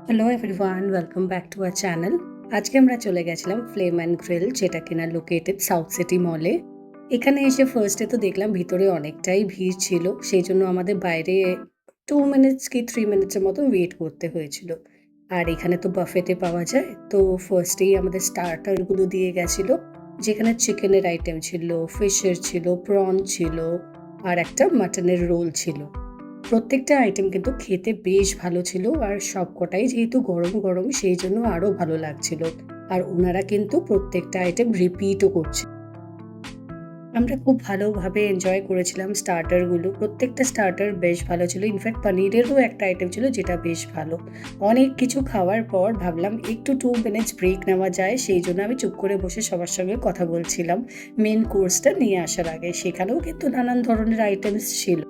Hello everyone, welcome back to our channel. আজকে আমরা চলে গেছিলাম ফ্লেম অ্যান্ড গ্রিল, যেটা কিনা লোকেটেড সাউথ সিটি মলে। এখানে এসে ফার্স্টে তো দেখলাম ভিতরে অনেকটাই ভিড় ছিল, সেই জন্য আমাদের বাইরে 2 মিনিটস কি 3 মিনিটসের মতো ওয়েট করতে হয়েছিল। আর এখানে তো বাফেটে পাওয়া যায়, তো ফার্স্টেই আমাদের স্টার্টারগুলো দিয়ে গেছিলো, যেখানে চিকেনের আইটেম ছিল, ফিশের ছিল, প্রন ছিল, আর একটা মাটনের রোল ছিল। প্রত্যেকটা আইটেম কিন্তু খেতে বেশ ভালো ছিল, আর সবকটাই যেহেতু গরম গরম সেই জন্য আরো ভালো লাগছিল। আর ওনারা কিন্তু প্রত্যেকটা আইটেম রিপিটও করছে। আমরা খুব ভালোভাবে এনজয় করেছিলাম স্টার্টারগুলো। প্রত্যেকটা স্টার্টার বেশ ভালো ছিল। ইনফ্যাক্ট পনিরেরও একটা আইটেম ছিল যেটা বেশ ভালো। অনেক কিছু খাওয়ার পর ভাবলাম একটু 2 মিনিটস ব্রেক নেওয়া যায়, সেই জন্য আমি চুপ করে বসে সবার সঙ্গে কথা বলছিলাম মেন কোর্সটা নিয়ে আসার আগে। সেখানেও কিন্তু নানান ধরনের আইটেমস ছিল।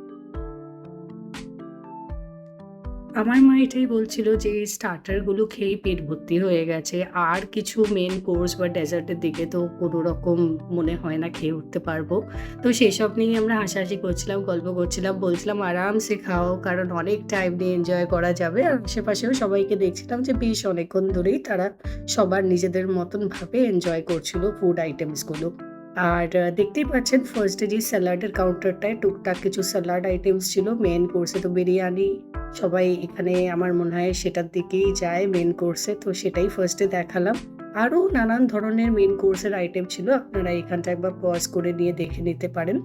আমার মা এটাই বলছিল যে স্টার্টারগুলো খেয়েই পেট ভর্তি হয়ে গেছে। আর কিছু মেইন কোর্স বা ডেজার্টের দিকে তো কোনো রকম মনে হয় না খেয়ে উঠতে পারবো। তো সেসব নিয়ে আমরা হাসাহাসি করছিলাম, গল্প করছিলাম, বলছিলাম আরামসে খাও, কারণ অনেক টাইম নিয়ে এনজয় করা যাবে। আর আশেপাশেও সবাইকে দেখছিলাম যে বেশ অনেকক্ষণ ধরেই তারা সবার নিজেদের মতন ভাবে এনজয় করছিল ফুড আইটেমসগুলো। আর দেখতেই পাচ্ছেন ফার্স্টে যে স্যালাডের কাউন্টারটায় টুকটাক কিছু স্যালাড আইটেমস ছিল। মেইন কোর্সে তো বিরিয়ানি, সবাই এখানে আমার মনে হয় সেটার দিকেই যায় মেইন কোর্সে, তো সেটাই ফার্স্টে দেখালাম। আরও নানান ধরনের মেইন কোর্সের আইটেম ছিল, আপনারা এখানটা একবার পজ করে নিয়ে দেখে নিতে পারেন।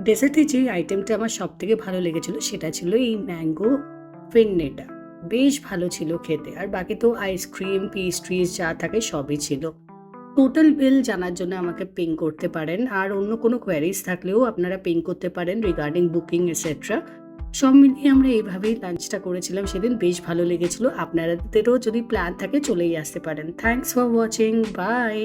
ডেজার্টে যে আইটেমটা আমার সবথেকে ভালো লেগেছিল সেটা ছিল এই ম্যাঙ্গো ফিন্নেটা। বেশ ভালো ছিল খেতে। আর বাকি তো আইসক্রিম, পেস্ট্রিজ যা থাকে সবই ছিল। টোটাল বিল জানার জন্য আমাকে পিং করতে পারেন। আর অন্য কোনো কোয়েরিজ থাকলেও আপনারা পিং করতে পারেন রিগার্ডিং বুকিং এটসেট্রা। সব মিলিয়ে আমরা এইভাবেই লাঞ্চটা করেছিলাম সেদিন। বেশ ভালো লেগেছিল। আপনাদেরও যদি প্ল্যান থাকে চলেই আসতে পারেন। Thanks for watching. বাই।